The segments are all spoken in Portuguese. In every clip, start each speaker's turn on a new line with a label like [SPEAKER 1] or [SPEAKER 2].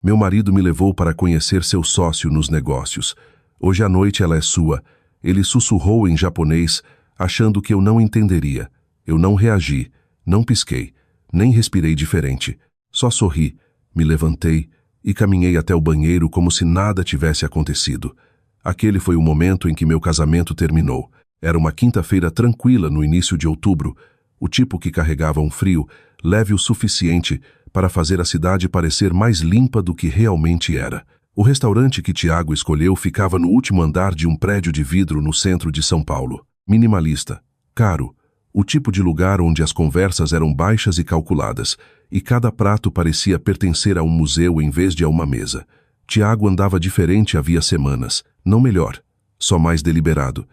[SPEAKER 1] Meu marido me levou para conhecer seu sócio nos negócios. Hoje à noite ela é sua. Ele sussurrou em japonês, achando que eu não entenderia. Eu não reagi, não pisquei, nem respirei diferente. Só sorri, me levantei e caminhei até o banheiro como se nada tivesse acontecido. Aquele foi o momento em que meu casamento terminou. Era uma quinta-feira tranquila no início de outubro, o tipo que carregava um frio leve o suficiente para fazer a cidade parecer mais limpa do que realmente era. O restaurante que Tiago escolheu ficava no último andar de um prédio de vidro no centro de São Paulo. Minimalista, caro, o tipo de lugar onde as conversas eram baixas e calculadas, e cada prato parecia pertencer a um museu em vez de a uma mesa. Tiago andava diferente havia semanas, não melhor, só mais deliberado.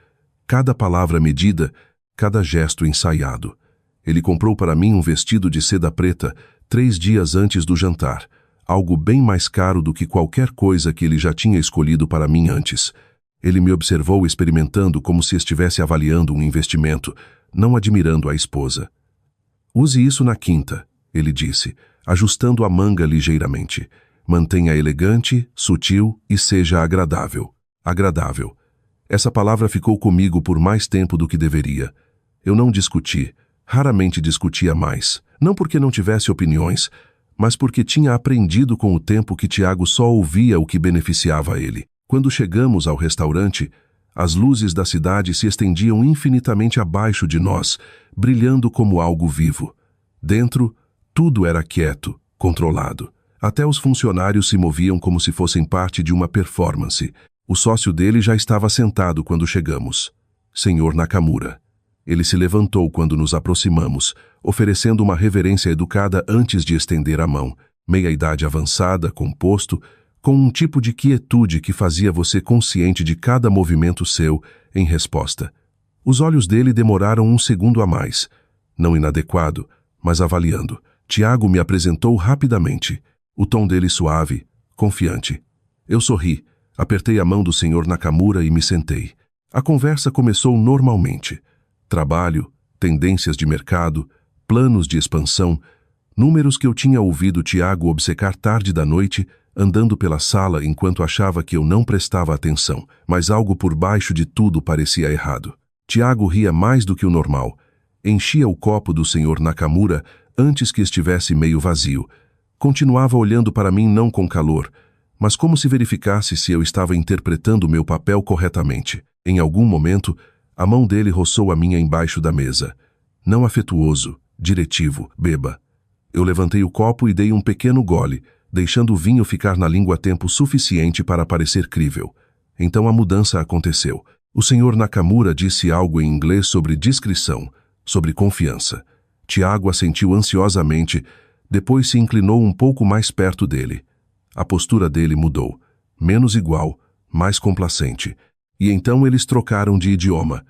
[SPEAKER 1] Cada palavra medida, cada gesto ensaiado. Ele comprou para mim um vestido de seda preta 3 dias antes do jantar, algo bem mais caro do que qualquer coisa que ele já tinha escolhido para mim antes. Ele me observou experimentando como se estivesse avaliando um investimento, não admirando a esposa. Use isso na quinta, ele disse, ajustando a manga ligeiramente. Mantenha elegante, sutil e seja agradável. Agradável. Essa palavra ficou comigo por mais tempo do que deveria. Eu não discuti, raramente discutia mais, não porque não tivesse opiniões, mas porque tinha aprendido com o tempo que Tiago só ouvia o que beneficiava ele. Quando chegamos ao restaurante, as luzes da cidade se estendiam infinitamente abaixo de nós, brilhando como algo vivo. Dentro, tudo era quieto, controlado. Até os funcionários se moviam como se fossem parte de uma performance. O sócio dele já estava sentado quando chegamos. Senhor Nakamura. Ele se levantou quando nos aproximamos, oferecendo uma reverência educada antes de estender a mão. Meia-idade avançada, composto, com um tipo de quietude que fazia você consciente de cada movimento seu em resposta. Os olhos dele demoraram um segundo a mais, não inadequado, mas avaliando. Tiago me apresentou rapidamente, o tom dele suave, confiante. Eu sorri, apertei a mão do Sr. Nakamura e me sentei. A conversa começou normalmente. Trabalho, tendências de mercado, planos de expansão, números que eu tinha ouvido Tiago obcecar tarde da noite, andando pela sala enquanto achava que eu não prestava atenção, mas algo por baixo de tudo parecia errado. Tiago ria mais do que o normal. Enchia o copo do Sr. Nakamura antes que estivesse meio vazio. Continuava olhando para mim não com calor, mas como se verificasse se eu estava interpretando o meu papel corretamente. Em algum momento, a mão dele roçou a minha embaixo da mesa. Não afetuoso, diretivo, beba. Eu levantei o copo e dei um pequeno gole, deixando o vinho ficar na língua tempo suficiente para parecer crível. Então a mudança aconteceu. O Sr. Nakamura disse algo em inglês sobre discrição, sobre confiança. Tiago assentiu ansiosamente, depois se inclinou um pouco mais perto dele. A postura dele mudou, menos igual, mais complacente. E então eles trocaram de idioma.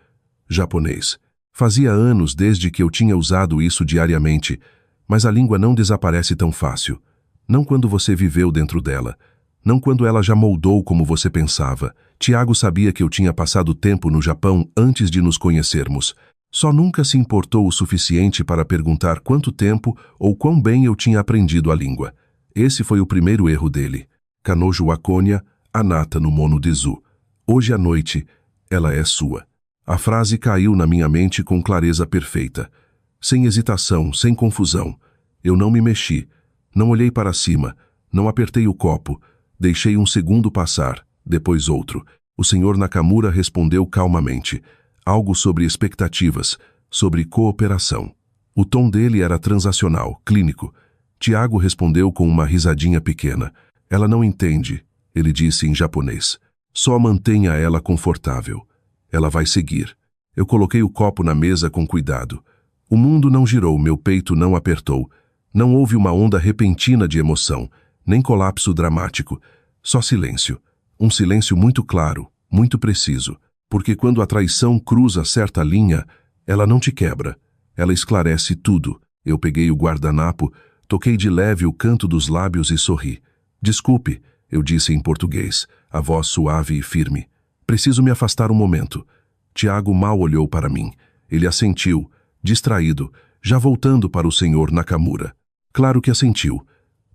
[SPEAKER 1] Japonês. Fazia anos desde que eu tinha usado isso diariamente, mas a língua não desaparece tão fácil. Não quando você viveu dentro dela. Não quando ela já moldou como você pensava. Tiago sabia que eu tinha passado tempo no Japão antes de nos conhecermos. Só nunca se importou o suficiente para perguntar quanto tempo ou quão bem eu tinha aprendido a língua. Esse foi o primeiro erro dele. Kanojo wa konya, anata no mono desu. Hoje à noite, ela é sua. A frase caiu na minha mente com clareza perfeita. Sem hesitação, sem confusão. Eu não me mexi. Não olhei para cima. Não apertei o copo. Deixei um segundo passar, depois outro. O Sr. Nakamura respondeu calmamente. Algo sobre expectativas, sobre cooperação. O tom dele era transacional, clínico. Tiago respondeu com uma risadinha pequena. Ela não entende, ele disse em japonês. Só mantenha ela confortável. Ela vai seguir. Eu coloquei o copo na mesa com cuidado. O mundo não girou, meu peito não apertou. Não houve uma onda repentina de emoção, nem colapso dramático. Só silêncio. Um silêncio muito claro, muito preciso. Porque quando a traição cruza certa linha, ela não te quebra. Ela esclarece tudo. Eu peguei o guardanapo, toquei de leve o canto dos lábios e sorri. Desculpe, eu disse em português, a voz suave e firme. Preciso me afastar um momento. Tiago mal olhou para mim. Ele assentiu, distraído, já voltando para o Sr. Nakamura. Claro que assentiu.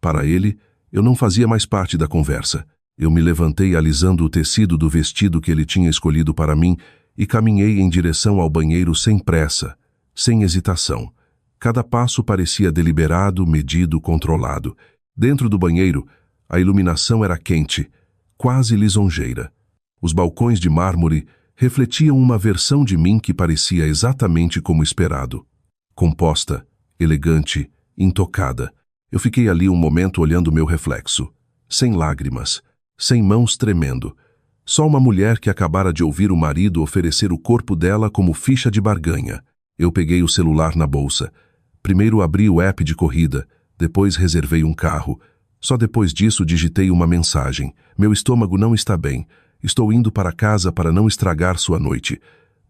[SPEAKER 1] Para ele, Eu não fazia mais parte da conversa. Eu me levantei alisando o tecido do vestido que ele tinha escolhido para mim e caminhei em direção ao banheiro sem pressa, sem hesitação. Cada passo parecia deliberado, medido, controlado. Dentro do banheiro, a iluminação era quente, quase lisonjeira. Os balcões de mármore refletiam uma versão de mim que parecia exatamente como esperado. Composta, elegante, intocada. Eu fiquei ali um momento olhando meu reflexo, sem lágrimas, sem mãos tremendo. Só uma mulher que acabara de ouvir o marido oferecer o corpo dela como ficha de barganha. Eu peguei o celular na bolsa. Primeiro abri o app de corrida, depois reservei um carro. Só depois disso digitei uma mensagem. Meu estômago não está bem. Estou indo para casa para não estragar sua noite.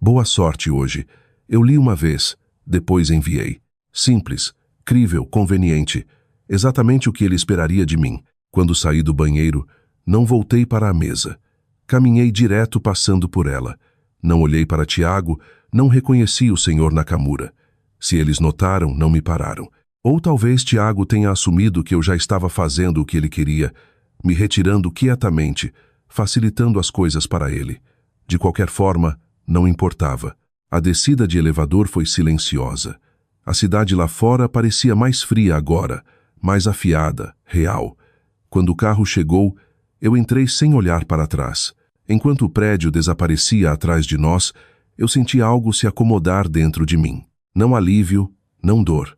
[SPEAKER 1] Boa sorte hoje. Eu li uma vez, depois enviei. Simples, crível, conveniente. Exatamente o que ele esperaria de mim. Quando saí do banheiro, não voltei para a mesa. Caminhei direto passando por ela. Não olhei para Tiago, não reconheci o Sr. Nakamura. Se eles notaram, não me pararam. Ou talvez Tiago tenha assumido que eu já estava fazendo o que ele queria, me retirando quietamente, facilitando as coisas para ele. De qualquer forma, não importava. A descida de elevador foi silenciosa. A cidade lá fora parecia mais fria agora, mais afiada, real. Quando o carro chegou, eu entrei sem olhar para trás. Enquanto o prédio desaparecia atrás de nós, eu senti algo se acomodar dentro de mim. Não alívio, não dor.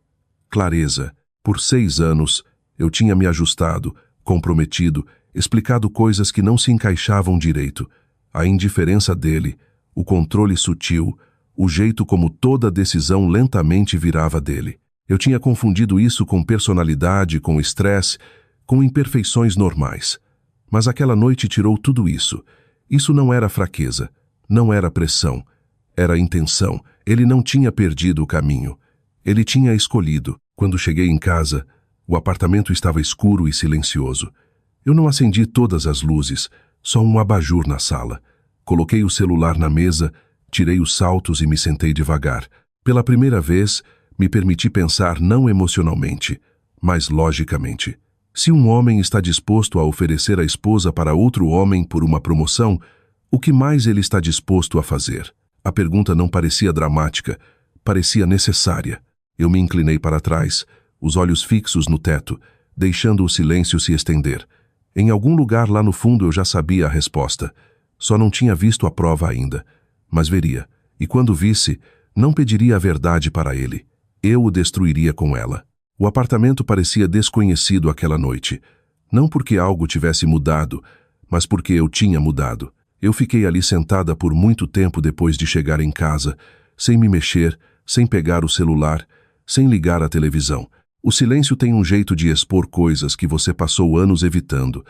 [SPEAKER 1] Clareza. Por 6 anos, eu tinha me ajustado, comprometido, explicado coisas que não se encaixavam direito. A indiferença dele, o controle sutil, o jeito como toda decisão lentamente virava dele. Eu tinha confundido isso com personalidade, com estresse, com imperfeições normais. Mas aquela noite tirou tudo isso. Isso não era fraqueza, não era pressão, era intenção. Ele não tinha perdido o caminho. Ele tinha escolhido. Quando cheguei em casa, o apartamento estava escuro e silencioso. Eu não acendi todas as luzes, só um abajur na sala. Coloquei o celular na mesa, tirei os saltos e me sentei devagar. Pela primeira vez, me permiti pensar não emocionalmente, mas logicamente. Se um homem está disposto a oferecer a esposa para outro homem por uma promoção, o que mais ele está disposto a fazer? A pergunta não parecia dramática, parecia necessária. Eu me inclinei para trás, os olhos fixos no teto, deixando o silêncio se estender. Em algum lugar lá no fundo eu já sabia a resposta. Só não tinha visto a prova ainda. Mas veria. E quando visse, não pediria a verdade para ele. Eu o destruiria com ela. O apartamento parecia desconhecido aquela noite. Não porque algo tivesse mudado, mas porque eu tinha mudado. Eu fiquei ali sentada por muito tempo depois de chegar em casa, sem me mexer, sem pegar o celular, sem ligar a televisão. O silêncio tem um jeito de expor coisas que você passou anos evitando.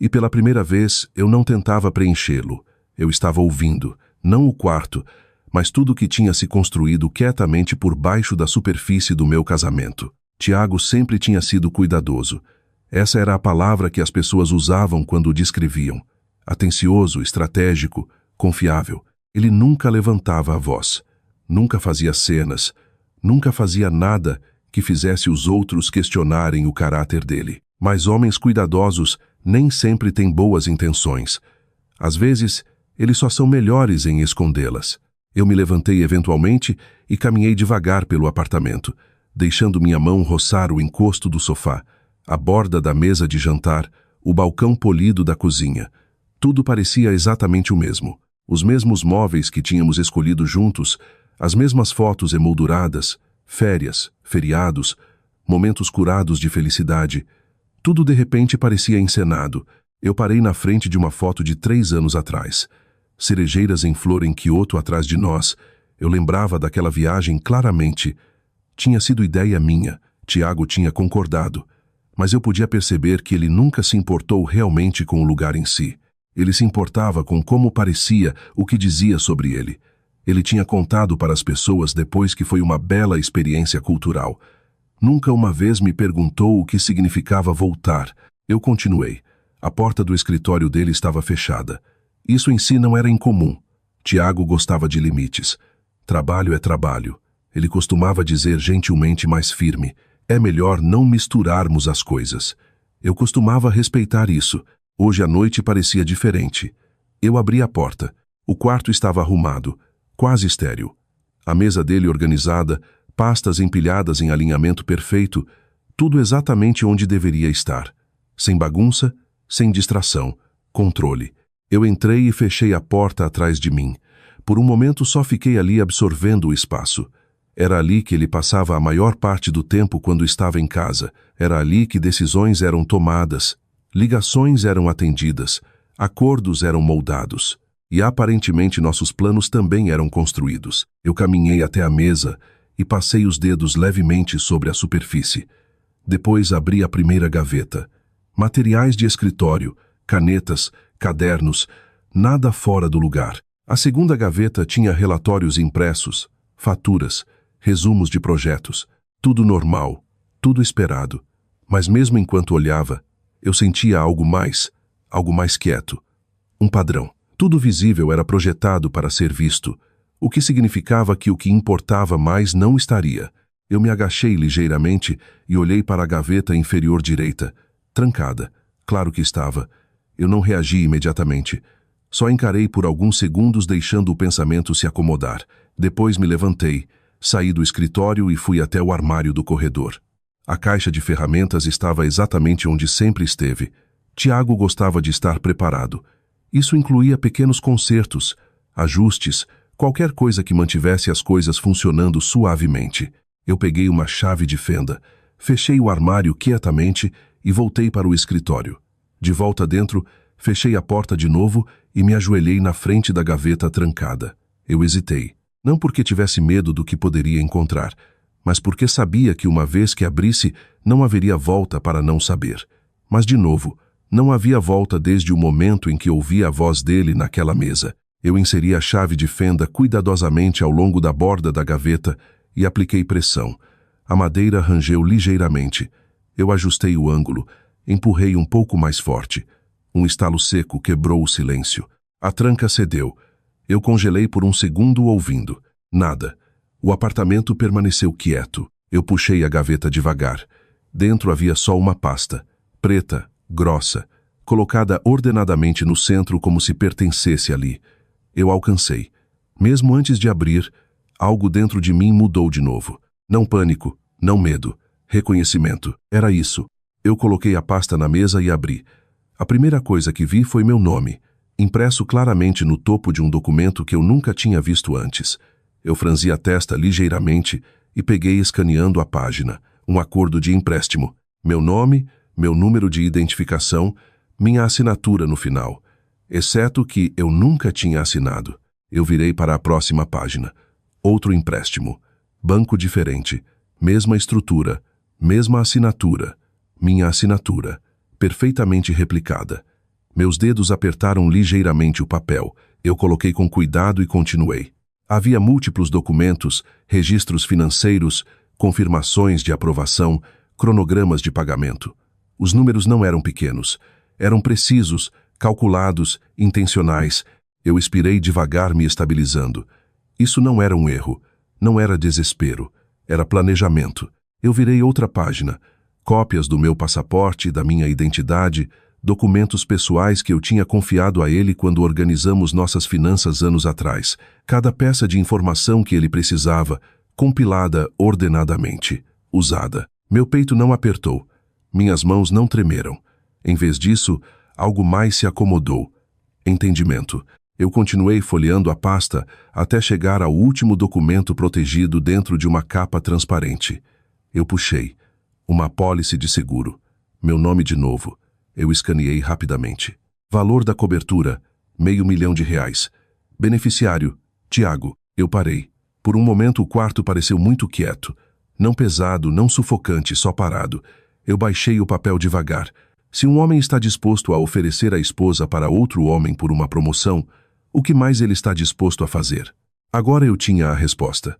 [SPEAKER 1] E pela primeira vez eu não tentava preenchê-lo. Eu estava ouvindo, não o quarto, mas tudo que tinha se construído quietamente por baixo da superfície do meu casamento. Tiago sempre tinha sido cuidadoso. Essa era a palavra que as pessoas usavam quando o descreviam. Atencioso, estratégico, confiável. Ele nunca levantava a voz, nunca fazia cenas, nunca fazia nada que fizesse os outros questionarem o caráter dele. Mas homens cuidadosos nem sempre têm boas intenções. Às vezes, eles só são melhores em escondê-las. Eu me levantei eventualmente e caminhei devagar pelo apartamento, deixando minha mão roçar o encosto do sofá, a borda da mesa de jantar, o balcão polido da cozinha. Tudo parecia exatamente o mesmo. Os mesmos móveis que tínhamos escolhido juntos, as mesmas fotos emolduradas, férias, feriados, momentos curados de felicidade. Tudo de repente parecia encenado. Eu parei na frente de uma foto de 3 anos atrás. Cerejeiras em flor em Kyoto atrás de nós. Eu lembrava daquela viagem claramente. Tinha sido ideia minha. Tiago tinha concordado. Mas eu podia perceber que ele nunca se importou realmente com o lugar em si. Ele se importava com como parecia, o que dizia sobre ele. Ele tinha contado para as pessoas depois que foi uma bela experiência cultural. Nunca uma vez me perguntou o que significava voltar. Eu continuei. A porta do escritório dele estava fechada. Isso em si não era incomum. Tiago gostava de limites. Trabalho é trabalho. Ele costumava dizer gentilmente mais firme: é melhor não misturarmos as coisas. Eu costumava respeitar isso. Hoje à noite parecia diferente. Eu abri a porta. O quarto estava arrumado, quase estéril. A mesa dele organizada, pastas empilhadas em alinhamento perfeito, tudo exatamente onde deveria estar. Sem bagunça, sem distração, controle. Eu entrei e fechei a porta atrás de mim. Por um momento só fiquei ali absorvendo o espaço. Era ali que ele passava a maior parte do tempo quando estava em casa. Era ali que decisões eram tomadas, ligações eram atendidas, acordos eram moldados. E aparentemente nossos planos também eram construídos. Eu caminhei até a mesa e passei os dedos levemente sobre a superfície. Depois abri a primeira gaveta. Materiais de escritório, canetas, cadernos, nada fora do lugar. A segunda gaveta tinha relatórios impressos, faturas, resumos de projetos. Tudo normal, tudo esperado. Mas mesmo enquanto olhava, eu sentia algo mais quieto. Um padrão. Tudo visível era projetado para ser visto, o que significava que o que importava mais não estaria. Eu me agachei ligeiramente e olhei para a gaveta inferior direita, trancada. Claro que estava. Eu não reagi imediatamente. Só encarei por alguns segundos deixando o pensamento se acomodar. Depois me levantei, saí do escritório e fui até o armário do corredor. A caixa de ferramentas estava exatamente onde sempre esteve. Tiago gostava de estar preparado. Isso incluía pequenos consertos, ajustes, qualquer coisa que mantivesse as coisas funcionando suavemente. Eu peguei uma chave de fenda, fechei o armário quietamente e voltei para o escritório. De volta dentro, fechei a porta de novo e me ajoelhei na frente da gaveta trancada. Eu hesitei, não porque tivesse medo do que poderia encontrar, mas porque sabia que uma vez que abrisse, não haveria volta para não saber. Mas, de novo, não havia volta desde o momento em que ouvi a voz dele naquela mesa. Eu inseri a chave de fenda cuidadosamente ao longo da borda da gaveta e apliquei pressão. A madeira rangeu ligeiramente. Eu ajustei o ângulo, empurrei um pouco mais forte. Um estalo seco quebrou o silêncio. A tranca cedeu. Eu congelei por um segundo ouvindo. Nada. O apartamento permaneceu quieto. Eu puxei a gaveta devagar. Dentro havia só uma pasta, preta, grossa, colocada ordenadamente no centro como se pertencesse ali. Eu alcancei. Mesmo antes de abrir, algo dentro de mim mudou de novo. Não pânico, não medo, reconhecimento. Era isso. Eu coloquei a pasta na mesa e abri. A primeira coisa que vi foi meu nome, impresso claramente no topo de um documento que eu nunca tinha visto antes. Eu franzi a testa ligeiramente e peguei escaneando a página. Um acordo de empréstimo. Meu nome, meu número de identificação, minha assinatura no final. Exceto que eu nunca tinha assinado. Eu virei para a próxima página. Outro empréstimo. Banco diferente. Mesma estrutura. Mesma assinatura. Minha assinatura. Perfeitamente replicada. Meus dedos apertaram ligeiramente o papel. Eu coloquei com cuidado e continuei. Havia múltiplos documentos, registros financeiros, confirmações de aprovação, cronogramas de pagamento. Os números não eram pequenos. Eram precisos, calculados, intencionais. Eu expirei devagar, me estabilizando. Isso não era um erro. Não era desespero. Era planejamento. Eu virei outra página. Cópias do meu passaporte, da minha identidade, documentos pessoais que eu tinha confiado a ele quando organizamos nossas finanças anos atrás. Cada peça de informação que ele precisava, compilada ordenadamente, usada. Meu peito não apertou. Minhas mãos não tremeram. Em vez disso, algo mais se acomodou. Entendimento. Eu continuei folheando a pasta até chegar ao último documento protegido dentro de uma capa transparente. Eu puxei. Uma apólice de seguro. Meu nome de novo. Eu escaneei rapidamente. Valor da cobertura, R$500.000. Beneficiário, Tiago. Eu parei. Por um momento o quarto pareceu muito quieto. Não pesado, não sufocante, só parado. Eu baixei o papel devagar. Se um homem está disposto a oferecer a esposa para outro homem por uma promoção, o que mais ele está disposto a fazer? Agora eu tinha a resposta.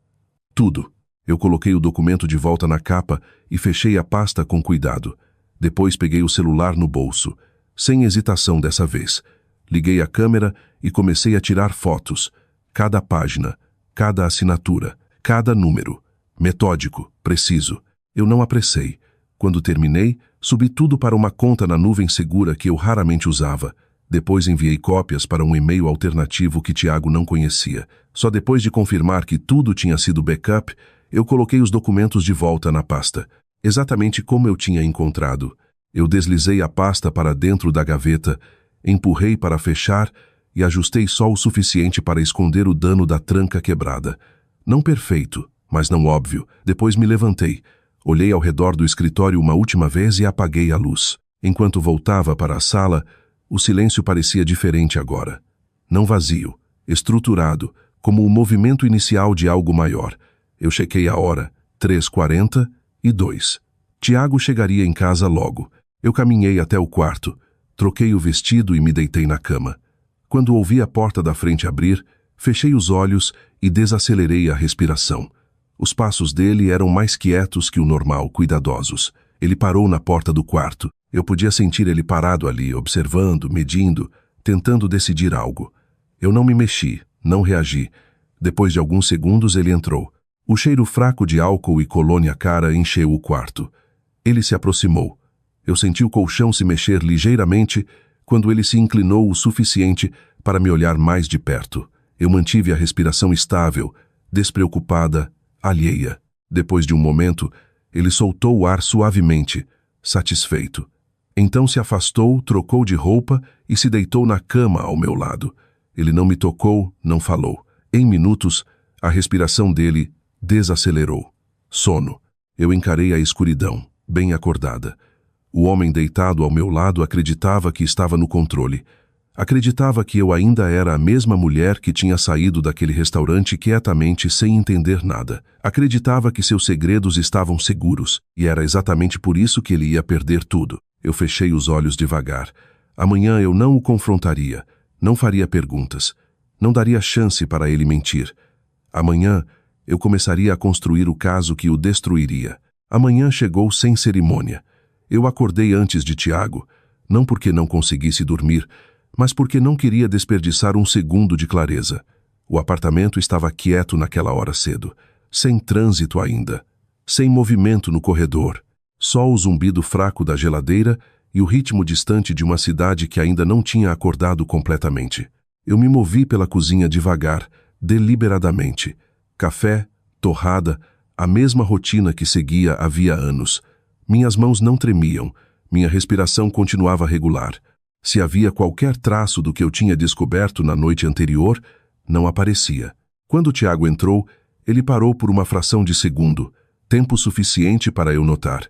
[SPEAKER 1] Tudo. Eu coloquei o documento de volta na capa e fechei a pasta com cuidado. Depois peguei o celular no bolso, sem hesitação dessa vez. Liguei a câmera e comecei a tirar fotos. Cada página, cada assinatura, cada número. Metódico, preciso. Eu não apressei. Quando terminei, Subi tudo para uma conta na nuvem segura que eu raramente usava. Depois enviei cópias para um e-mail alternativo que Tiago não conhecia. Só depois de confirmar que tudo tinha sido backup, eu coloquei os documentos de volta na pasta, exatamente como eu tinha encontrado. Eu deslizei a pasta para dentro da gaveta, empurrei para fechar e ajustei só o suficiente para esconder o dano da tranca quebrada. Não perfeito, mas não óbvio. Depois me levantei, olhei ao redor do escritório uma última vez e apaguei a luz. Enquanto voltava para a sala, o silêncio parecia diferente agora. Não vazio, estruturado, como o movimento inicial de algo maior. Eu chequei a hora, 3h42. Tiago chegaria em casa logo. Eu caminhei até o quarto, troquei o vestido e me deitei na cama. Quando ouvi a porta da frente abrir, fechei os olhos e desacelerei a respiração. Os passos dele eram mais quietos que o normal, cuidadosos. Ele parou na porta do quarto. Eu podia sentir ele parado ali, observando, medindo, tentando decidir algo. Eu não me mexi, não reagi. Depois de alguns segundos ele entrou. O cheiro fraco de álcool e colônia cara encheu o quarto. Ele se aproximou. Eu senti o colchão se mexer ligeiramente quando ele se inclinou o suficiente para me olhar mais de perto. Eu mantive a respiração estável, despreocupada, alheia. Depois de um momento, ele soltou o ar suavemente, satisfeito. Então se afastou, trocou de roupa e se deitou na cama ao meu lado. Ele não me tocou, não falou. Em minutos, a respiração dele desacelerou. Sono. Eu encarei a escuridão, bem acordada. O homem deitado ao meu lado acreditava que estava no controle. Acreditava que eu ainda era a mesma mulher que tinha saído daquele restaurante quietamente sem entender nada. Acreditava que seus segredos estavam seguros, e era exatamente por isso que ele ia perder tudo. Eu fechei os olhos devagar. Amanhã eu não o confrontaria, não faria perguntas, não daria chance para ele mentir. Amanhã eu começaria a construir o caso que o destruiria. Amanhã chegou sem cerimônia. Eu acordei antes de Tiago, não porque não conseguisse dormir, mas porque não queria desperdiçar um segundo de clareza. O apartamento estava quieto naquela hora cedo, sem trânsito ainda, sem movimento no corredor, só o zumbido fraco da geladeira e o ritmo distante de uma cidade que ainda não tinha acordado completamente. Eu me movi pela cozinha devagar, deliberadamente. Café, torrada, a mesma rotina que seguia havia anos. Minhas mãos não tremiam, minha respiração continuava regular. Se havia qualquer traço do que eu tinha descoberto na noite anterior, não aparecia. Quando Tiago entrou, ele parou por uma fração de segundo, tempo suficiente para eu notar.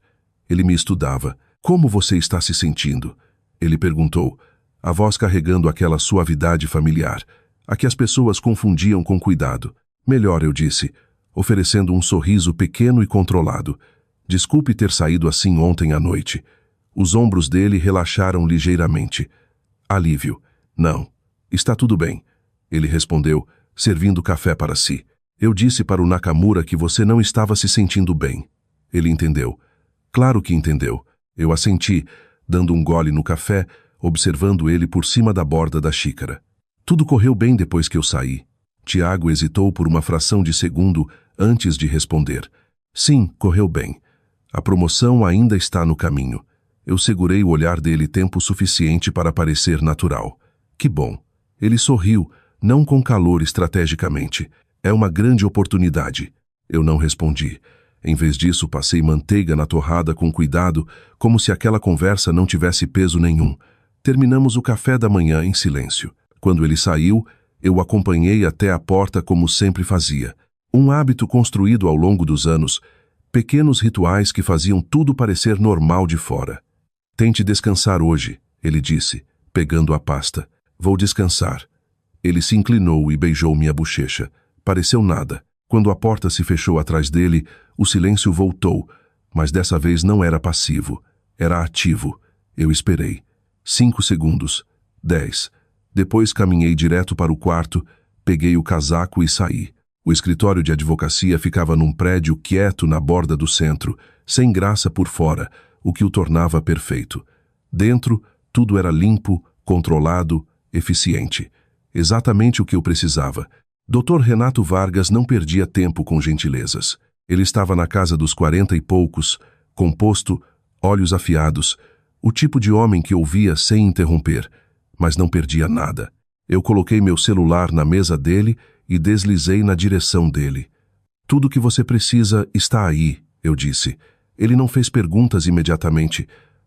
[SPEAKER 1] Ele me estudava. Como você está se sentindo? Ele perguntou, a voz carregando aquela suavidade familiar, a que as pessoas confundiam com cuidado. Melhor, eu disse, oferecendo um sorriso pequeno e controlado. Desculpe ter saído assim ontem à noite. Os ombros dele relaxaram ligeiramente. Alívio. Não. Está tudo bem. Ele respondeu, servindo café para si. Eu disse para o Nakamura que você não estava se sentindo bem. Ele entendeu. Claro que entendeu. Eu assenti, dando um gole no café, observando ele por cima da borda da xícara. Tudo correu bem depois que eu saí. Tiago hesitou por uma fração de segundo antes de responder. Sim, correu bem. A promoção ainda está no caminho. Eu segurei o olhar dele tempo suficiente para parecer natural. Que bom. Ele sorriu, não com calor estrategicamente. É uma grande oportunidade. Eu não respondi. Em vez disso, passei manteiga na torrada com cuidado, como se aquela conversa não tivesse peso nenhum. Terminamos o café da manhã em silêncio. Quando ele saiu, eu o acompanhei até a porta como sempre fazia. Um hábito construído ao longo dos anos, pequenos rituais que faziam tudo parecer normal de fora. Tente descansar hoje, ele disse, pegando a pasta. Vou descansar. Ele se inclinou e beijou minha bochecha. Pareceu nada. Quando a porta se fechou atrás dele, o silêncio voltou, mas dessa vez não era passivo, era ativo. Eu esperei. 5 segundos. 10. Depois caminhei direto para o quarto, peguei o casaco e saí. O escritório de advocacia ficava num prédio quieto na borda do centro, sem graça por fora, o que o tornava perfeito. Dentro, tudo era limpo, controlado, eficiente. Exatamente o que eu precisava. Dr. Renato Vargas não perdia tempo com gentilezas. Ele estava na casa dos 40 e poucos, composto, olhos afiados, o tipo de homem que ouvia sem interromper, mas não perdia nada. Eu coloquei meu celular na mesa dele e deslizei na direção dele. Tudo o que você precisa está aí, eu disse. Ele não fez perguntas imediatamente.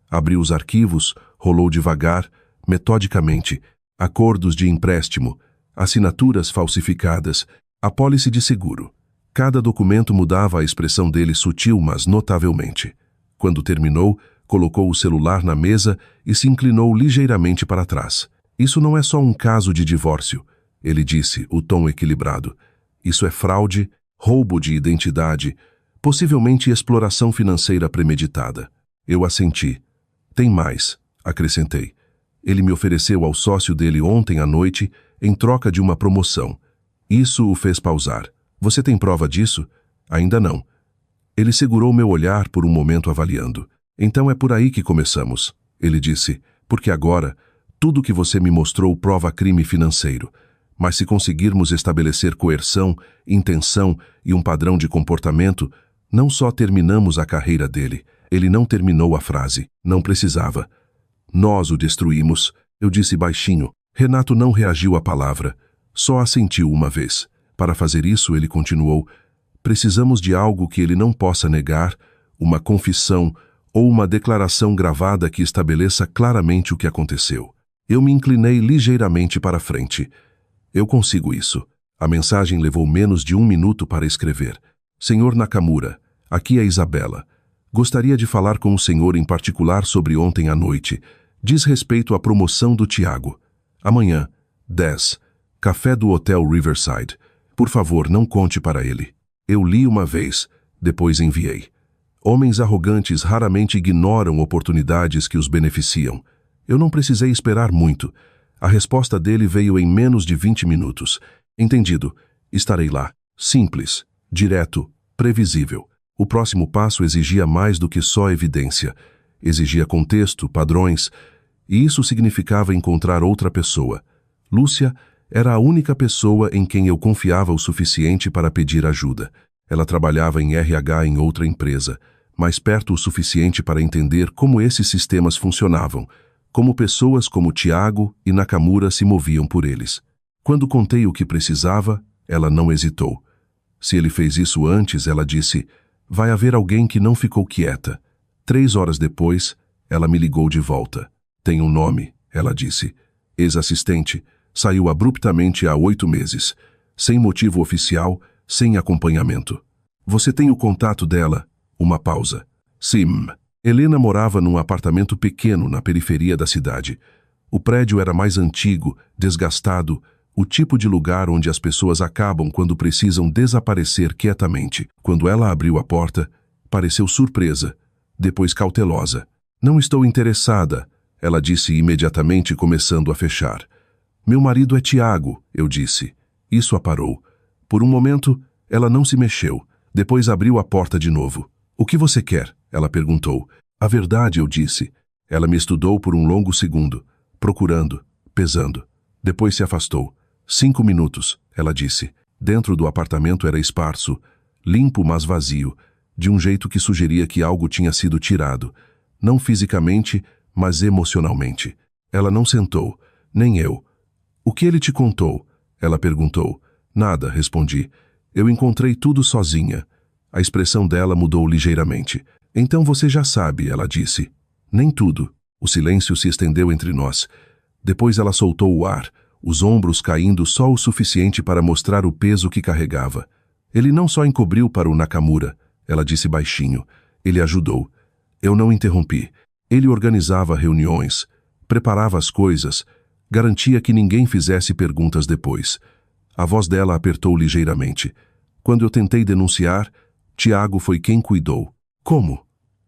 [SPEAKER 1] Abriu os arquivos, rolou devagar, metodicamente, acordos de empréstimo, assinaturas falsificadas, apólice de seguro. Cada documento mudava a expressão dele sutil, mas notavelmente. Quando terminou, colocou o celular na mesa e se inclinou ligeiramente para trás. Isso não é só um caso de divórcio, ele disse, o tom equilibrado. Isso é fraude, roubo de identidade, possivelmente exploração financeira premeditada. Eu assenti. Tem mais, acrescentei. Ele me ofereceu ao sócio dele ontem à noite em troca de uma promoção. Isso o fez pausar. Você tem prova disso? Ainda não. Ele segurou meu olhar por um momento avaliando. Então é por aí que começamos, ele disse, porque agora tudo o que você me mostrou prova crime financeiro. Mas se conseguirmos estabelecer coerção, intenção e um padrão de comportamento, não só terminamos a carreira dele. Ele não terminou a frase. Não precisava. Nós o destruímos, eu disse baixinho. Renato não reagiu à palavra. Só assentiu uma vez. Para fazer isso, ele continuou. Precisamos de algo que ele não possa negar, uma confissão ou uma declaração gravada que estabeleça claramente o que aconteceu. Eu me inclinei ligeiramente para frente. Eu consigo isso. A mensagem levou menos de 1 minuto para escrever. Senhor Nakamura, aqui é Isabela. Gostaria de falar com o senhor em particular sobre ontem à noite. Diz respeito à promoção do Tiago. Amanhã, 10. Café do Hotel Riverside. Por favor, não conte para ele. Eu li uma vez, depois enviei. Homens arrogantes raramente ignoram oportunidades que os beneficiam. Eu não precisei esperar muito. A resposta dele veio em menos de 20 minutos. Entendido. Estarei lá. Simples, direto, previsível. O próximo passo exigia mais do que só evidência. Exigia contexto, padrões, e isso significava encontrar outra pessoa. Lúcia era a única pessoa em quem eu confiava o suficiente para pedir ajuda. Ela trabalhava em RH em outra empresa, mais perto o suficiente para entender como esses sistemas funcionavam, como pessoas como Tiago e Nakamura se moviam por eles. Quando contei o que precisava, ela não hesitou. Se ele fez isso antes, ela disse, vai haver alguém que não ficou quieta. 3 horas depois, ela me ligou de volta. Tem um nome, ela disse. Ex-assistente, saiu abruptamente há 8 meses, sem motivo oficial, sem acompanhamento. Você tem o contato dela? Uma pausa. Sim. Helena morava num apartamento pequeno na periferia da cidade. O prédio era mais antigo, desgastado, o tipo de lugar onde as pessoas acabam quando precisam desaparecer quietamente. Quando ela abriu a porta, pareceu surpresa, depois cautelosa. Não estou interessada, ela disse imediatamente, começando a fechar. Meu marido é Tiago, eu disse. Isso a parou. Por um momento, ela não se mexeu. Depois abriu a porta de novo. O que você quer? Ela perguntou. A verdade, eu disse. Ela me estudou por um longo segundo, procurando, pesando. Depois se afastou. 5 minutos, ela disse. Dentro do apartamento era esparso, limpo mas vazio, de um jeito que sugeria que algo tinha sido tirado. Não fisicamente, mas emocionalmente. Ela não sentou, nem eu. O que ele te contou? Ela perguntou. Nada, respondi. Eu encontrei tudo sozinha. A expressão dela mudou ligeiramente. Então você já sabe, ela disse. Nem tudo. O silêncio se estendeu entre nós. Depois ela soltou o ar, os ombros caindo só o suficiente para mostrar o peso que carregava. Ele não só encobriu para o Nakamura, ela disse baixinho. Ele ajudou. Eu não interrompi. Ele organizava reuniões, preparava as coisas, garantia que ninguém fizesse perguntas depois. A voz dela apertou ligeiramente. Quando eu tentei denunciar, Tiago foi quem cuidou. Como?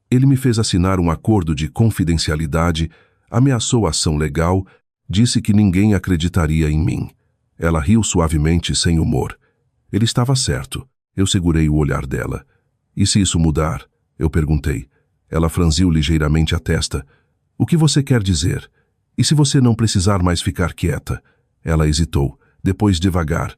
[SPEAKER 1] Ele me fez assinar um acordo de confidencialidade, ameaçou ação legal, disse que ninguém acreditaria em mim. Ela riu suavemente, sem humor. Ele estava certo. Eu segurei o olhar dela. E se isso mudar? Eu perguntei. Ela franziu ligeiramente a testa. O que você quer dizer? E se você não precisar mais ficar quieta? Ela hesitou. Depois, devagar.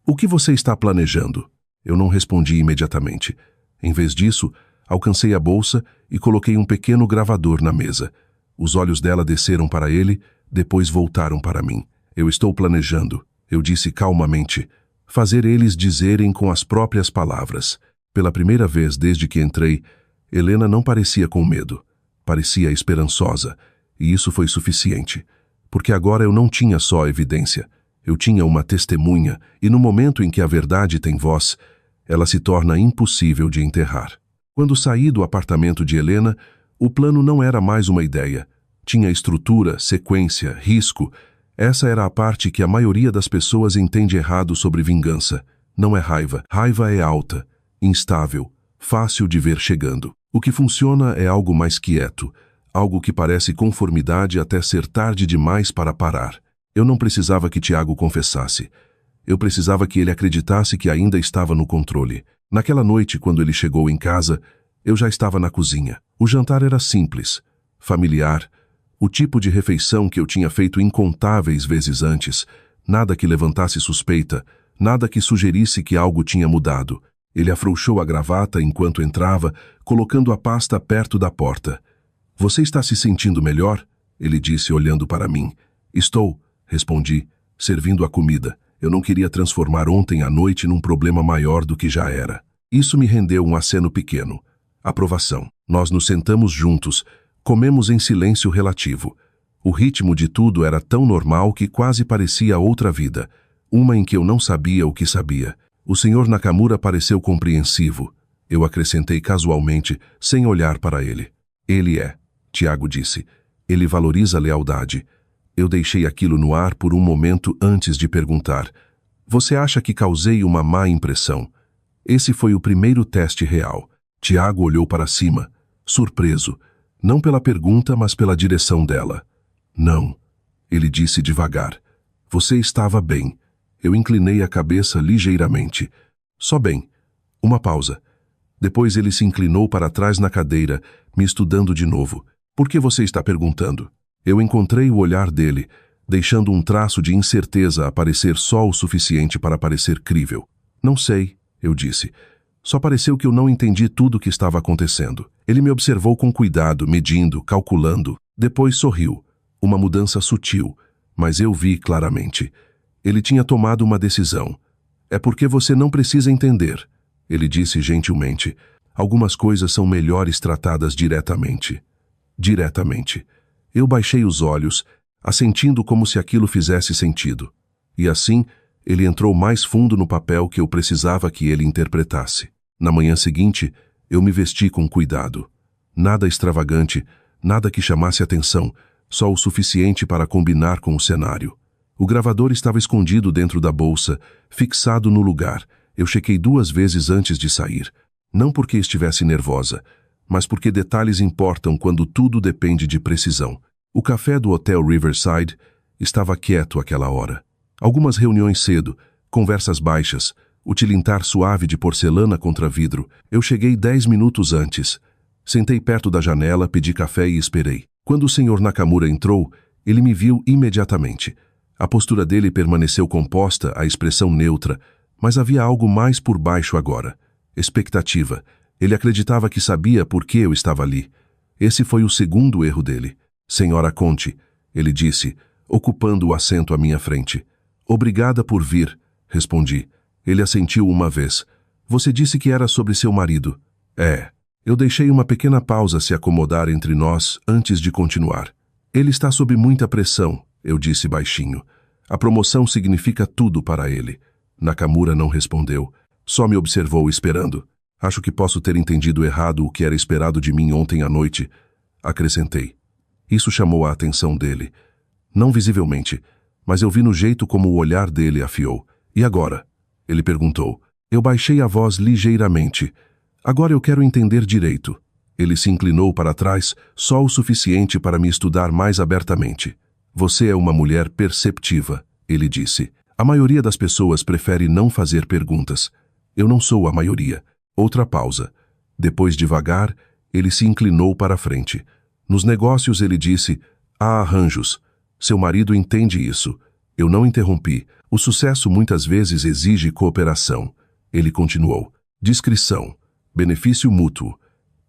[SPEAKER 1] O que você está planejando? Eu não respondi imediatamente. Em vez disso, alcancei a bolsa e coloquei um pequeno gravador na mesa. Os olhos dela desceram para ele, depois voltaram para mim. Eu estou planejando, eu disse calmamente, fazer eles dizerem com as próprias palavras. Pela primeira vez desde que entrei, Helena não parecia com medo. Parecia esperançosa, e isso foi suficiente. Porque agora eu não tinha só evidência. Eu tinha uma testemunha, e no momento em que a verdade tem voz, ela se torna impossível de enterrar. Quando saí do apartamento de Helena, o plano não era mais uma ideia. Tinha estrutura, sequência, risco. Essa era a parte que a maioria das pessoas entende errado sobre vingança. Não é raiva. Raiva é alta, instável, fácil de ver chegando. O que funciona é algo mais quieto, algo que parece conformidade até ser tarde demais para parar. Eu não precisava que Tiago confessasse. Eu precisava que ele acreditasse que ainda estava no controle. Naquela noite, quando ele chegou em casa, eu já estava na cozinha. O jantar era simples, familiar, o tipo de refeição que eu tinha feito incontáveis vezes antes, nada que levantasse suspeita, nada que sugerisse que algo tinha mudado. Ele afrouxou a gravata enquanto entrava, colocando a pasta perto da porta. "Você está se sentindo melhor?" Ele disse, olhando para mim. "Estou", respondi, servindo a comida. Eu não queria transformar ontem à noite num problema maior do que já era. Isso me rendeu um aceno pequeno. Aprovação. Nós nos sentamos juntos, comemos em silêncio relativo. O ritmo de tudo era tão normal que quase parecia outra vida, uma em que eu não sabia o que sabia. O Sr. Nakamura pareceu compreensivo. Eu acrescentei casualmente, sem olhar para ele. "Ele é", Tiago disse. "Ele valoriza a lealdade." Eu deixei aquilo no ar por um momento antes de perguntar. "Você acha que causei uma má impressão?" Esse foi o primeiro teste real. Tiago olhou para cima, surpreso, não pela pergunta, mas pela direção dela. "Não", ele disse devagar. "Você estava bem." Eu inclinei a cabeça ligeiramente. "Só bem." Uma pausa. Depois ele se inclinou para trás na cadeira, me estudando de novo. "Por que você está perguntando?" Eu encontrei o olhar dele, deixando um traço de incerteza aparecer só o suficiente para parecer crível. "Não sei", eu disse. "Só pareceu que eu não entendi tudo o que estava acontecendo." Ele me observou com cuidado, medindo, calculando. Depois sorriu. Uma mudança sutil, mas eu vi claramente. Ele tinha tomado uma decisão. "É porque você não precisa entender", ele disse gentilmente. "Algumas coisas são melhores tratadas diretamente." Diretamente. Eu baixei os olhos, assentindo como se aquilo fizesse sentido. E assim, ele entrou mais fundo no papel que eu precisava que ele interpretasse. Na manhã seguinte, eu me vesti com cuidado. Nada extravagante, nada que chamasse atenção, só o suficiente para combinar com o cenário. O gravador estava escondido dentro da bolsa, fixado no lugar. Eu chequei 2 vezes antes de sair. Não porque estivesse nervosa, mas porque detalhes importam quando tudo depende de precisão. O café do Hotel Riverside estava quieto àquela hora. Algumas reuniões cedo, conversas baixas, o tilintar suave de porcelana contra vidro. Eu cheguei 10 minutos antes. Sentei perto da janela, pedi café e esperei. Quando o Sr. Nakamura entrou, ele me viu imediatamente. A postura dele permaneceu composta, a expressão neutra, mas havia algo mais por baixo agora. Expectativa. Ele acreditava que sabia por que eu estava ali. Esse foi o segundo erro dele. "Senhora Conte", ele disse, ocupando o assento à minha frente. "Obrigada por vir", respondi. Ele assentiu uma vez. "Você disse que era sobre seu marido." "É." Eu deixei uma pequena pausa se acomodar entre nós antes de continuar. "Ele está sob muita pressão", eu disse baixinho. "A promoção significa tudo para ele." Nakamura não respondeu. Só me observou esperando. "Acho que posso ter entendido errado o que era esperado de mim ontem à noite", acrescentei. Isso chamou a atenção dele. Não visivelmente, mas eu vi no jeito como o olhar dele afiou. "E agora?", ele perguntou. Eu baixei a voz ligeiramente. "Agora eu quero entender direito." Ele se inclinou para trás, só o suficiente para me estudar mais abertamente. "Você é uma mulher perceptiva", ele disse. "A maioria das pessoas prefere não fazer perguntas. Eu não sou a maioria." Outra pausa. Depois, devagar, ele se inclinou para a frente. "Nos negócios", ele disse, "há arranjos. Seu marido entende isso." Eu não interrompi. "O sucesso muitas vezes exige cooperação." Ele continuou. "Discrição. Benefício mútuo."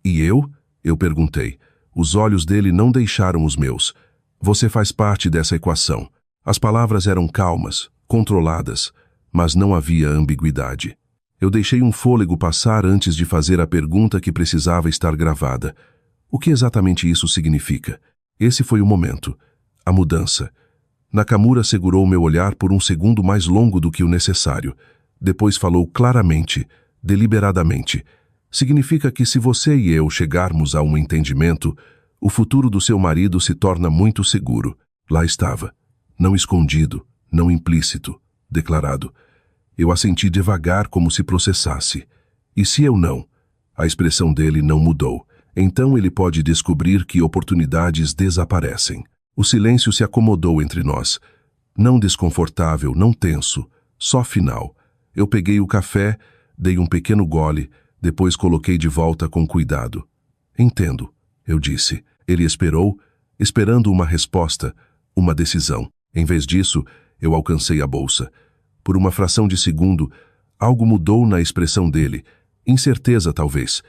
[SPEAKER 1] "E eu?", Eu perguntei. Os olhos dele não deixaram os meus. Você faz parte dessa equação. As palavras eram calmas, controladas, mas não havia ambiguidade. Eu deixei um fôlego passar antes de fazer a pergunta que precisava estar gravada. O que exatamente isso significa? Esse foi o momento. A mudança. Nakamura segurou meu olhar por um segundo mais longo do que o necessário. Depois falou claramente, deliberadamente. Significa que se você e eu chegarmos a um entendimento, o futuro do seu marido se torna muito seguro. Lá estava. Não escondido, não implícito, declarado. Eu assenti devagar como se processasse. E se eu não? A expressão dele não mudou. Então ele pode descobrir que oportunidades desaparecem. O silêncio se acomodou entre nós. Não desconfortável, não tenso, só final. Eu peguei o café, dei um pequeno gole, depois coloquei de volta com cuidado. Entendo, eu disse. Ele esperou, esperando uma resposta, uma decisão. Em vez disso, eu alcancei a bolsa. Por uma fração de segundo, algo mudou na expressão dele. Incerteza, talvez.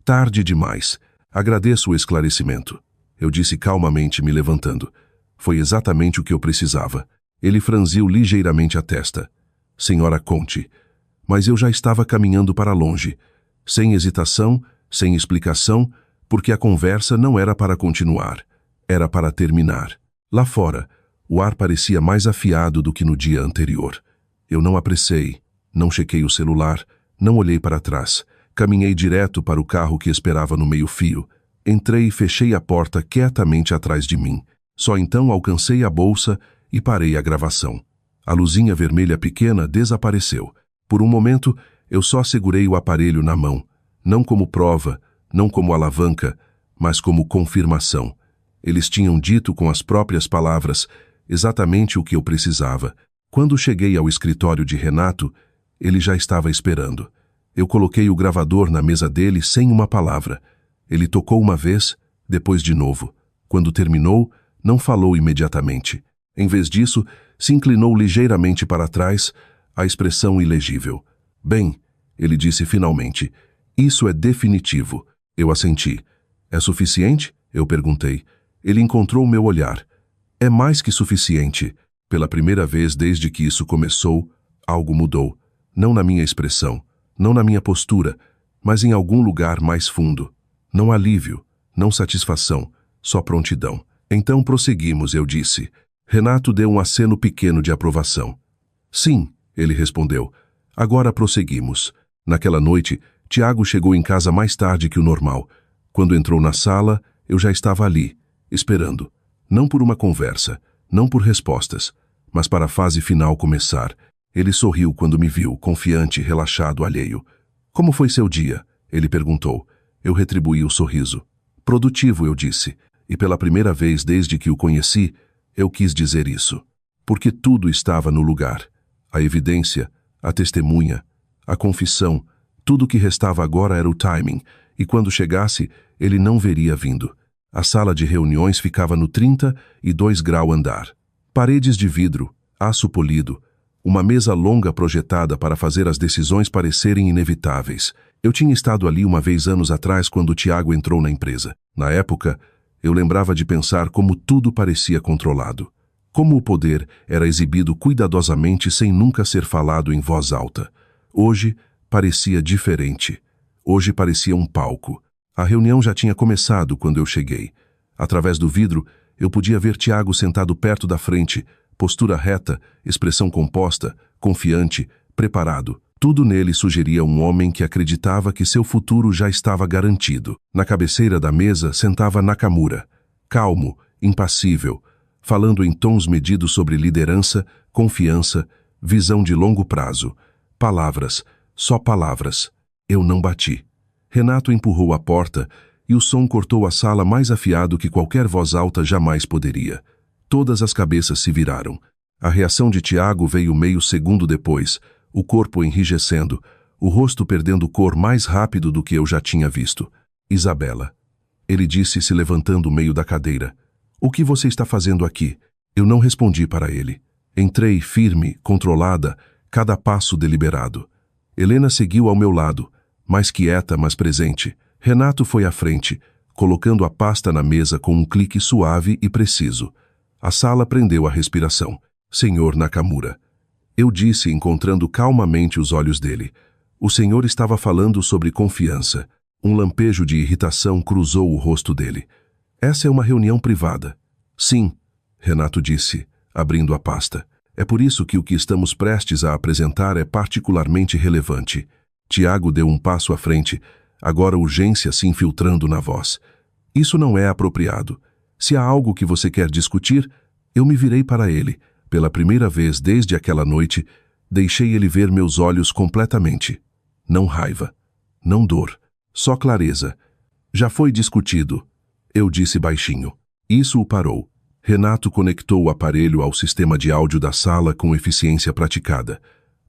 [SPEAKER 1] Tarde demais. Agradeço o esclarecimento. Eu disse calmamente, me levantando. Foi exatamente o que eu precisava. Ele franziu ligeiramente a testa. Senhora Conte. Mas eu já estava caminhando para longe. Sem hesitação, sem explicação, porque a conversa não era para continuar. Era para terminar. Lá fora, o ar parecia mais afiado do que no dia anterior. Eu não apressei, não chequei o celular, não olhei para trás. Caminhei direto para o carro que esperava no meio-fio. Entrei e fechei a porta quietamente atrás de mim. Só então alcancei a bolsa e parei a gravação. A luzinha vermelha pequena desapareceu. Por um momento, eu só segurei o aparelho na mão. Não como prova, não como alavanca, mas como confirmação. Eles tinham dito com as próprias palavras exatamente o que eu precisava. Quando cheguei ao escritório de Renato, ele já estava esperando. Eu coloquei o gravador na mesa dele sem uma palavra. Ele tocou uma vez, depois de novo. Quando terminou, não falou imediatamente. Em vez disso, se inclinou ligeiramente para trás, a expressão ilegível. Bem, ele disse finalmente, isso é definitivo. Eu assenti. É suficiente? Eu perguntei. Ele encontrou meu olhar. É mais que suficiente. Pela primeira vez desde que isso começou, algo mudou. Não na minha expressão, não na minha postura, mas em algum lugar mais fundo. Não alívio, não satisfação, só prontidão. Então prosseguimos, eu disse. Renato deu um aceno pequeno de aprovação. Sim, ele respondeu. Agora prosseguimos. Naquela noite, Tiago chegou em casa mais tarde que o normal. Quando entrou na sala, eu já estava ali, esperando. Não por uma conversa, não por respostas, mas para a fase final começar. Ele sorriu quando me viu, confiante, relaxado, alheio. Como foi seu dia? Ele perguntou. Eu retribuí o sorriso. Produtivo, eu disse, e pela primeira vez desde que o conheci, eu quis dizer isso. Porque tudo estava no lugar. A evidência, a testemunha, a confissão, tudo o que restava agora era o timing, e quando chegasse, ele não veria vindo. A sala de reuniões ficava no 32 grau andar. Paredes de vidro, aço polido, uma mesa longa projetada para fazer as decisões parecerem inevitáveis. Eu tinha estado ali uma vez anos atrás quando o Tiago entrou na empresa. Na época, eu lembrava de pensar como tudo parecia controlado. Como o poder era exibido cuidadosamente sem nunca ser falado em voz alta. Hoje, parecia diferente. Hoje parecia um palco. A reunião já tinha começado quando eu cheguei. Através do vidro, eu podia ver Tiago sentado perto da frente, postura reta, expressão composta, confiante, preparado. Tudo nele sugeria um homem que acreditava que seu futuro já estava garantido. Na cabeceira da mesa sentava Nakamura, calmo, impassível, falando em tons medidos sobre liderança, confiança, visão de longo prazo. Palavras, só palavras. Eu não bati. Renato empurrou a porta e o som cortou a sala mais afiado que qualquer voz alta jamais poderia. Todas as cabeças se viraram. A reação de Tiago veio meio segundo depois, o corpo enrijecendo, o rosto perdendo cor mais rápido do que eu já tinha visto. Isabela. Ele disse se levantando meio da cadeira. O que você está fazendo aqui? Eu não respondi para ele. Entrei firme, controlada, cada passo deliberado. Helena seguiu ao meu lado, mais quieta, mas presente. Renato foi à frente, colocando a pasta na mesa com um clique suave e preciso. A sala prendeu a respiração. Senhor Nakamura. Eu disse, encontrando calmamente os olhos dele. O senhor estava falando sobre confiança. Um lampejo de irritação cruzou o rosto dele. Essa é uma reunião privada. Sim, Renato disse, abrindo a pasta. É por isso que o que estamos prestes a apresentar é particularmente relevante. Tiago deu um passo à frente, agora urgência se infiltrando na voz. Isso não é apropriado. Se há algo que você quer discutir, eu me virei para ele. Pela primeira vez desde aquela noite, deixei ele ver meus olhos completamente. Não raiva, não dor, só clareza. Já foi discutido, eu disse baixinho. Isso o parou. Renato conectou o aparelho ao sistema de áudio da sala com eficiência praticada.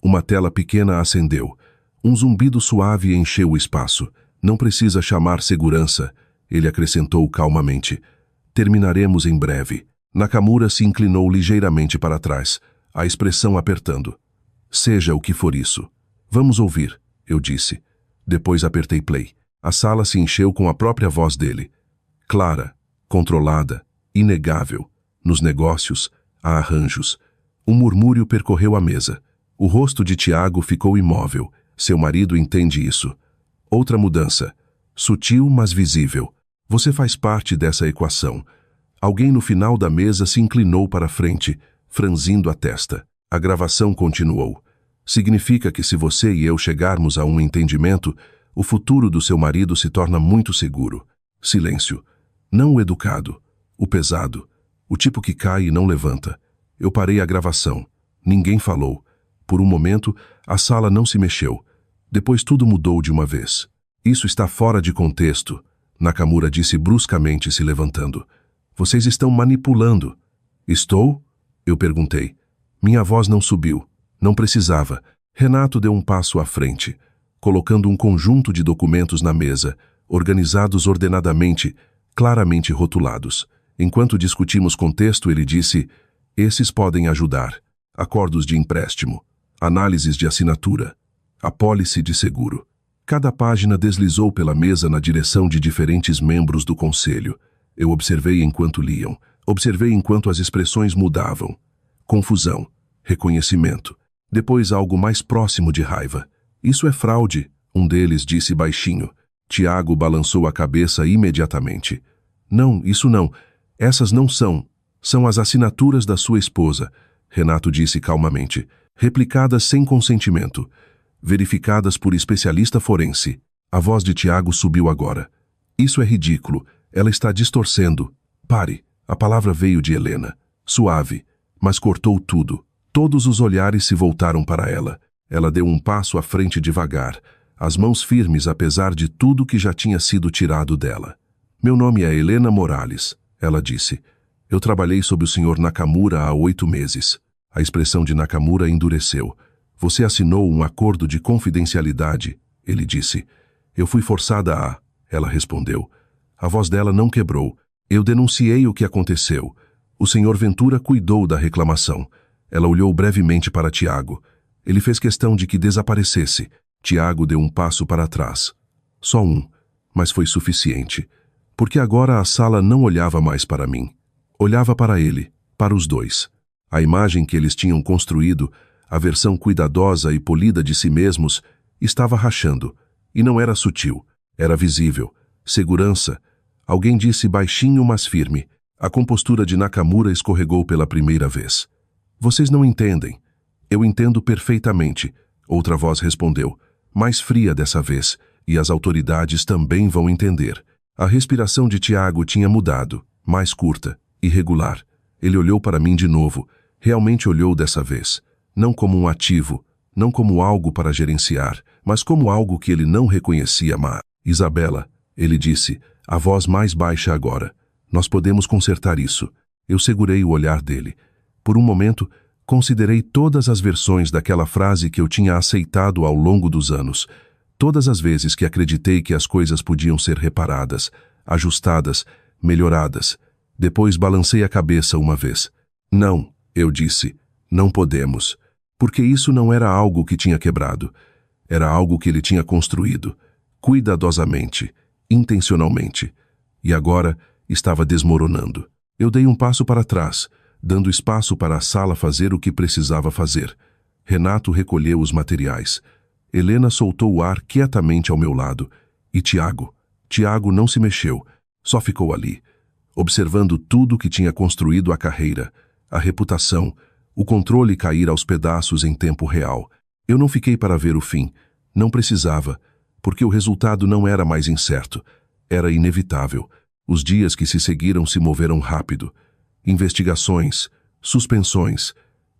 [SPEAKER 1] Uma tela pequena acendeu. Um zumbido suave encheu o espaço. Não precisa chamar segurança, ele acrescentou calmamente. Terminaremos em breve. Nakamura se inclinou ligeiramente para trás, a expressão apertando. Seja o que for isso. Vamos ouvir, eu disse. Depois apertei play. A sala se encheu com a própria voz dele. Clara, controlada, inegável. Nos negócios, há arranjos. Um murmúrio percorreu a mesa. O rosto de Tiago ficou imóvel. Seu marido entende isso. Outra mudança. Sutil, mas visível. Você faz parte dessa equação. Alguém no final da mesa se inclinou para a frente, franzindo a testa. A gravação continuou. Significa que se você e eu chegarmos a um entendimento, o futuro do seu marido se torna muito seguro. Silêncio. Não o educado, o pesado, o tipo que cai e não levanta. Eu parei a gravação. Ninguém falou. Por um momento, a sala não se mexeu. Depois tudo mudou de uma vez. Isso está fora de contexto, Nakamura disse bruscamente, se levantando. Vocês estão manipulando. Estou? Eu perguntei. Minha voz não subiu. Não precisava. Renato deu um passo à frente, colocando um conjunto de documentos na mesa, organizados ordenadamente, claramente rotulados. Enquanto discutimos contexto, ele disse, esses podem ajudar. Acordos de empréstimo, análises de assinatura, apólice de seguro. Cada página deslizou pela mesa na direção de diferentes membros do conselho. Eu observei enquanto liam, observei enquanto as expressões mudavam. Confusão, reconhecimento, depois algo mais próximo de raiva. Isso é fraude, um deles disse baixinho. Tiago balançou a cabeça imediatamente. Não, isso não. Essas não são. São as assinaturas da sua esposa, Renato disse calmamente. Replicadas sem consentimento. Verificadas por especialista forense. A voz de Tiago subiu agora. Isso é ridículo. Ela está distorcendo. Pare. A palavra veio de Helena. Suave. Mas cortou tudo. Todos os olhares se voltaram para ela. Ela deu um passo à frente devagar, as mãos firmes apesar de tudo que já tinha sido tirado dela. Meu nome é Helena Morales, ela disse. Eu trabalhei sob o Sr. Nakamura há 8 meses. A expressão de Nakamura endureceu. Você assinou um acordo de confidencialidade, ele disse. Eu fui forçada a... Ela respondeu. A voz dela não quebrou. Eu denunciei o que aconteceu. O Sr. Ventura cuidou da reclamação. Ela olhou brevemente para Tiago. Ele fez questão de que desaparecesse. Tiago deu um passo para trás. Só um, mas foi suficiente. Porque agora a sala não olhava mais para mim. Olhava para ele, para os dois. A imagem que eles tinham construído, a versão cuidadosa e polida de si mesmos, estava rachando. E não era sutil, era visível. Segurança. Alguém disse baixinho, mas firme. A compostura de Nakamura escorregou pela primeira vez. Vocês não entendem. Eu entendo perfeitamente, outra voz respondeu, mais fria dessa vez, e as autoridades também vão entender. A respiração de Tiago tinha mudado, mais curta, irregular. Ele olhou para mim de novo, realmente olhou dessa vez, não como um ativo, não como algo para gerenciar, mas como algo que ele não reconhecia mais. Isabela, ele disse, a voz mais baixa agora. Nós podemos consertar isso. Eu segurei o olhar dele. Por um momento, considerei todas as versões daquela frase que eu tinha aceitado ao longo dos anos. Todas as vezes que acreditei que as coisas podiam ser reparadas, ajustadas, melhoradas. Depois balancei a cabeça uma vez. Não, eu disse, não podemos. Porque isso não era algo que tinha quebrado. Era algo que ele tinha construído, cuidadosamente, intencionalmente. e agora estava desmoronando. Eu dei um passo para trás, dando espaço para a sala fazer o que precisava fazer. Renato recolheu os materiais. Helena soltou o ar quietamente ao meu lado. E Tiago não se mexeu, só ficou ali, observando tudo que tinha construído a carreira, a reputação, o controle cair aos pedaços em tempo real. Eu não fiquei para ver o fim, não precisava, porque o resultado não era mais incerto, era inevitável. Os dias que se seguiram se moveram rápido. Investigações, suspensões,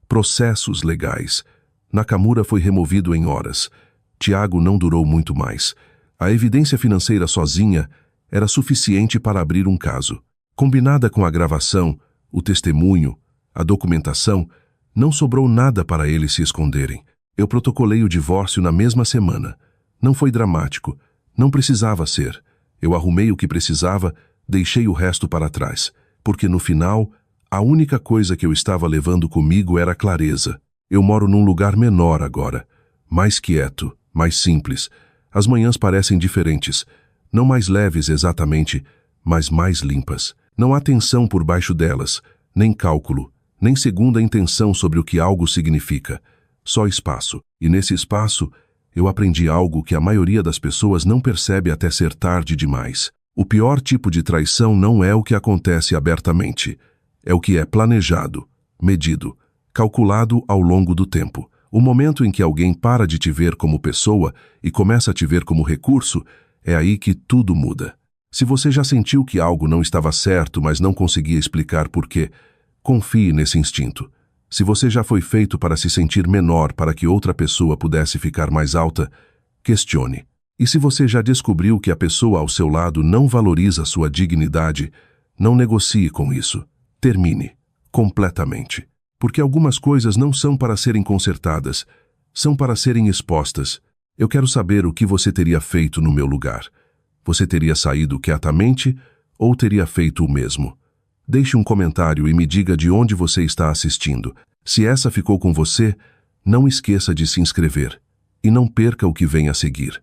[SPEAKER 1] processos legais. Nakamura foi removido em horas. Tiago não durou muito mais. A evidência financeira sozinha era suficiente para abrir um caso. Combinada com a gravação, o testemunho, a documentação, não sobrou nada para eles se esconderem. Eu protocolei o divórcio na mesma semana. Não foi dramático, não precisava ser. Eu arrumei o que precisava, deixei o resto para trás, porque no final, a única coisa que eu estava levando comigo era clareza. Eu moro num lugar menor agora, mais quieto, mais simples. As manhãs parecem diferentes, não mais leves exatamente, mas mais limpas. Não há tensão por baixo delas, nem cálculo, nem segunda intenção sobre o que algo significa. Só espaço. E nesse espaço, eu aprendi algo que a maioria das pessoas não percebe até ser tarde demais. O pior tipo de traição não é o que acontece abertamente. É o que é planejado, medido, calculado ao longo do tempo. O momento em que alguém para de te ver como pessoa e começa a te ver como recurso, é aí que tudo muda. Se você já sentiu que algo não estava certo, mas não conseguia explicar por quê, confie nesse instinto. Se você já foi feito para se sentir menor para que outra pessoa pudesse ficar mais alta, questione. E se você já descobriu que a pessoa ao seu lado não valoriza sua dignidade, não negocie com isso. Termine. Completamente. Porque algumas coisas não são para serem consertadas, são para serem expostas. Eu quero saber o que você teria feito no meu lugar. Você teria saído quietamente ou teria feito o mesmo? Deixe um comentário e me diga de onde você está assistindo. Se essa ficou com você, não esqueça de se inscrever. E não perca o que vem a seguir.